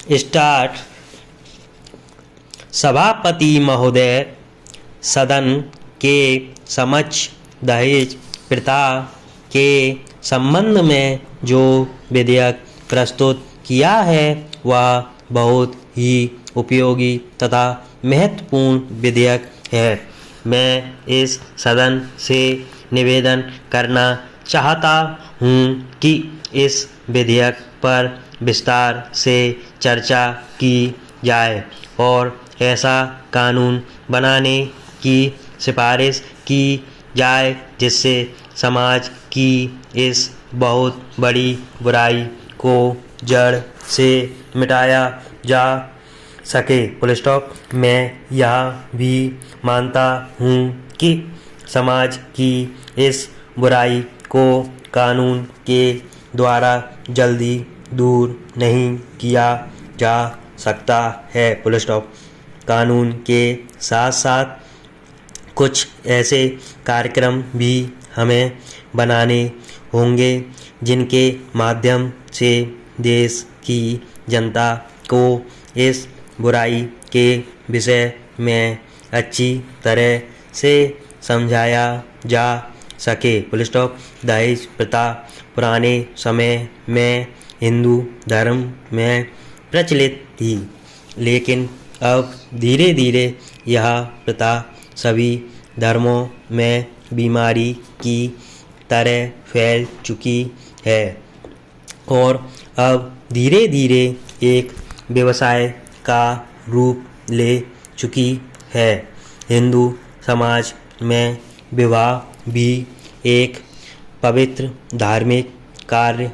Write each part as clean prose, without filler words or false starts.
Start. सभापति महोदय, सदन के समक्ष दहेज प्रथा के संबंध में जो विधेयक प्रस्तुत किया है वह बहुत ही उपयोगी तथा महत्वपूर्ण विधेयक है। मैं इस सदन से निवेदन करना चाहता हूँ कि इस विधेयक पर विस्तार से चर्चा की जाए और ऐसा कानून बनाने की सिफारिश की जाए जिससे समाज की इस बहुत बड़ी बुराई को जड़ से मिटाया जा सके। Full stop. मैं यह भी मानता हूँ कि समाज की इस बुराई को कानून के द्वारा जल्दी दूर नहीं किया जा सकता है। Full stop. कानून के साथ साथ कुछ ऐसे कार्यक्रम भी हमें बनाने होंगे जिनके माध्यम से देश की जनता को इस बुराई के विषय में अच्छी तरह से समझाया जा सके। Full stop. दहेज प्रथा पुराने समय में हिंदू धर्म में प्रचलित थी, लेकिन अब धीरे धीरे यह प्रथा सभी धर्मों में बीमारी की तरह फैल चुकी है और अब धीरे धीरे एक व्यवसाय का रूप ले चुकी है। हिंदू समाज में विवाह भी एक पवित्र धार्मिक कार्य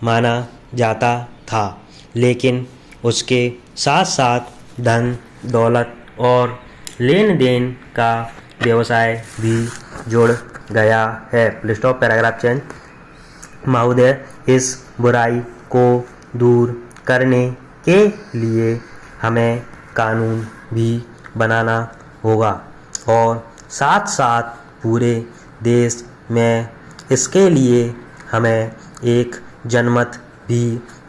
माना जाता था, लेकिन उसके साथ साथ धन दौलत और लेन देन का व्यवसाय भी जुड़ गया है। Full stop. Paragraph change. महोदय, इस बुराई को दूर करने के लिए हमें कानून भी बनाना होगा और साथ साथ पूरे देश में इसके लिए हमें एक जनमत भी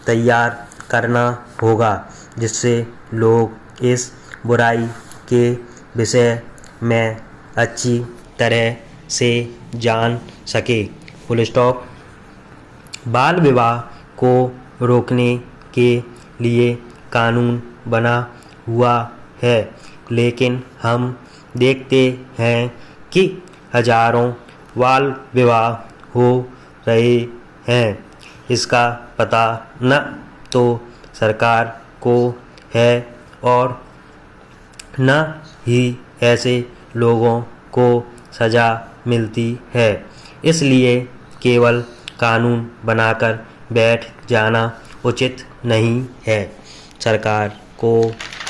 तैयार करना होगा जिससे लोग इस बुराई के विषय में अच्छी तरह से जान सके। Full stop. बाल विवाह को रोकने के लिए कानून बना हुआ है, लेकिन हम देखते हैं कि हजारों बाल विवाह हो रहे हैं। इसका पता न तो सरकार को है और न ही ऐसे लोगों को सज़ा मिलती है। इसलिए केवल कानून बनाकर बैठ जाना उचित नहीं है। सरकार को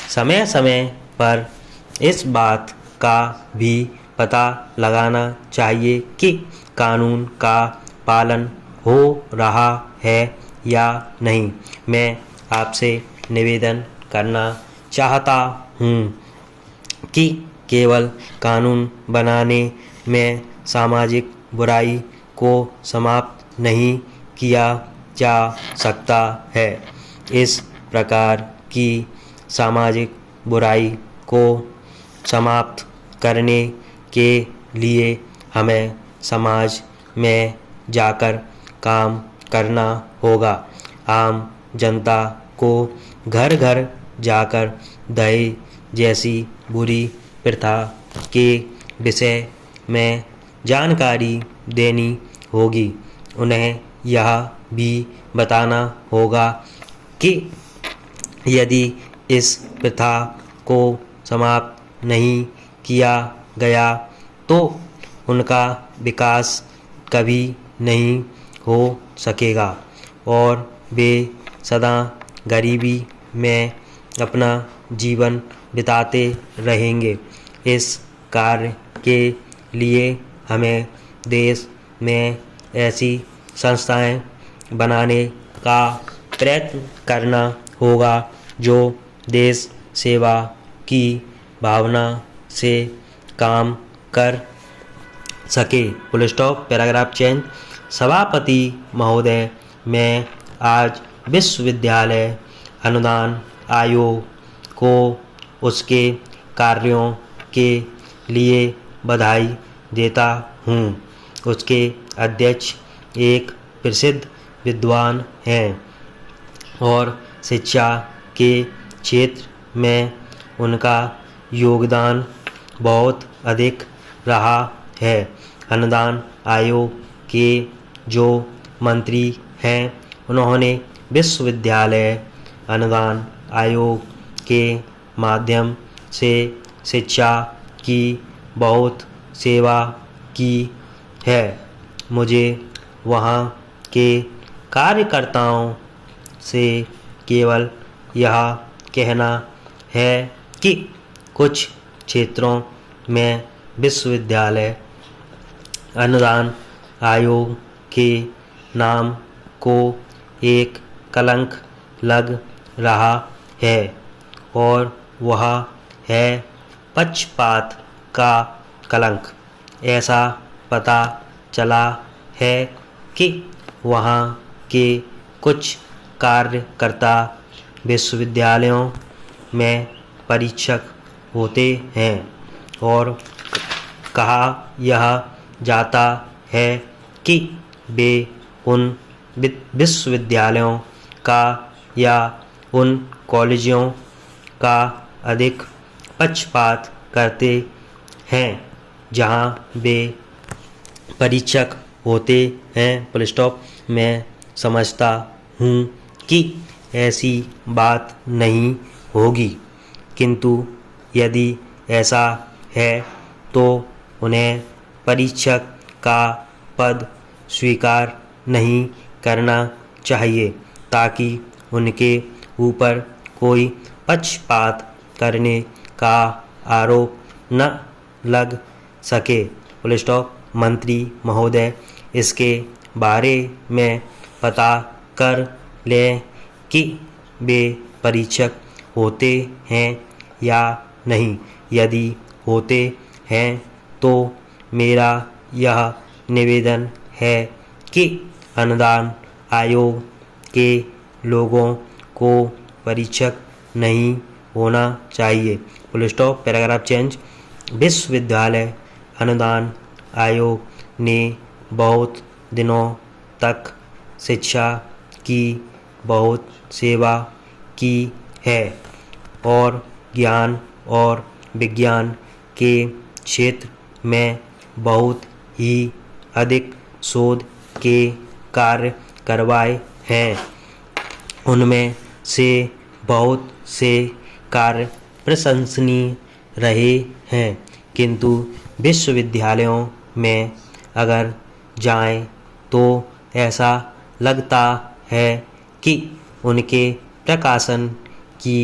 समय समय पर इस बात का भी पता लगाना चाहिए कि कानून का पालन हो रहा है या नहीं। मैं आपसे निवेदन करना चाहता हूँ कि केवल कानून बनाने में सामाजिक बुराई को समाप्त नहीं किया जा सकता है। इस प्रकार की सामाजिक बुराई को समाप्त करने के लिए हमें समाज में जाकर काम करना होगा। आम जनता को घर घर जाकर दहेज जैसी बुरी प्रथा के विषय में जानकारी देनी होगी। उन्हें यह भी बताना होगा कि यदि इस प्रथा को समाप्त नहीं किया गया तो उनका विकास कभी नहीं हो सकेगा और वे सदा गरीबी में अपना जीवन बिताते रहेंगे। इस कार्य के लिए हमें देश में ऐसी संस्थाएं बनाने का प्रयत्न करना होगा जो देश सेवा की भावना से काम कर सके। Full stop. Paragraph change. सभापति महोदय, मैं आज विश्वविद्यालय अनुदान आयोग को उसके कार्यों के लिए बधाई देता हूँ। उसके अध्यक्ष एक प्रसिद्ध विद्वान हैं और शिक्षा के क्षेत्र में उनका योगदान बहुत अधिक रहा है। अनुदान आयोग के जो मंत्री हैं उन्होंने विश्वविद्यालय अनुदान आयोग के माध्यम से शिक्षा की बहुत सेवा की है। मुझे वहाँ के कार्यकर्ताओं से केवल यह कहना है कि कुछ क्षेत्रों में विश्वविद्यालय अनुदान आयोग के नाम को एक कलंक लग रहा है और वह है पक्षपात का कलंक। ऐसा पता चला है कि वहाँ के कुछ कार्यकर्ता विश्वविद्यालयों में परीक्षक होते हैं और कहा यह जाता है कि वे उन विश्वविद्यालयों का या उन कॉलेजों का अधिक पक्षपात करते हैं जहां वे परीक्षक होते हैं। Full stop. मैं समझता हूँ कि ऐसी बात नहीं होगी, किंतु यदि ऐसा है तो उन्हें परीक्षक का पद स्वीकार नहीं करना चाहिए ताकि उनके ऊपर कोई पक्षपात करने का आरोप न लग सके। Full stop. मंत्री महोदय इसके बारे में पता कर लें कि वे परीक्षक होते हैं या नहीं। यदि होते हैं तो मेरा यह निवेदन है कि अनुदान आयोग के लोगों को परीक्षक नहीं होना चाहिए। Full stop. Paragraph change. विश्वविद्यालय अनुदान आयोग ने बहुत दिनों तक शिक्षा की बहुत सेवा की है और ज्ञान और विज्ञान के क्षेत्र में बहुत ही अधिक शोध के कार्य करवाए हैं। उनमें से बहुत से कार्य प्रशंसनीय रहे हैं, किंतु विश्वविद्यालयों में अगर जाएं तो ऐसा लगता है कि उनके प्रकाशन की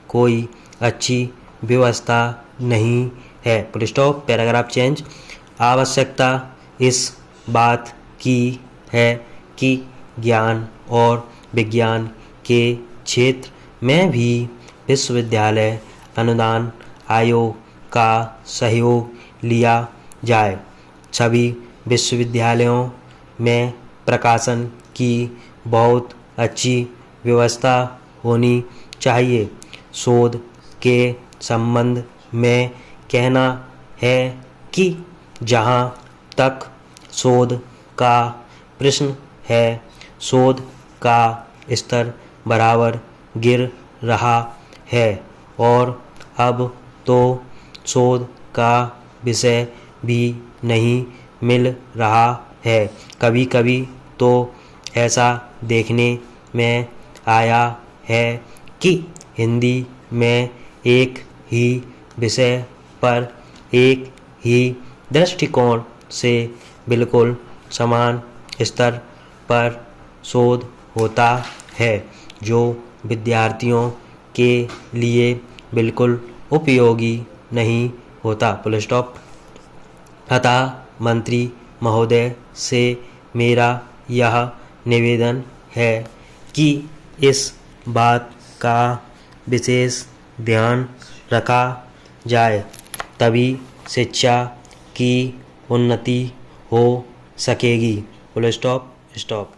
कोई अच्छी व्यवस्था नहीं है। Full stop. Paragraph change. आवश्यकता इस बात की है कि ज्ञान और विज्ञान के क्षेत्र में भी विश्वविद्यालय अनुदान आयोग का सहयोग लिया जाए। सभी विश्वविद्यालयों में प्रकाशन की बहुत अच्छी व्यवस्था होनी चाहिए। शोध के संबंध में कहना है कि जहाँ तक शोध का प्रश्न है, शोध का स्तर बराबर गिर रहा है और अब तो शोध का विषय भी नहीं मिल रहा है। कभी कभी तो ऐसा देखने में आया है कि हिंदी में एक ही विषय पर एक ही दृष्टिकोण से बिल्कुल समान स्तर पर शोध होता है, जो विद्यार्थियों के लिए बिल्कुल उपयोगी नहीं होता। Full stop. अतः मंत्री महोदय से मेरा यह निवेदन है कि इस बात का विशेष ध्यान रखा जाए, तभी शिक्षा की उन्नति हो सकेगी। Full stop. स्टॉप।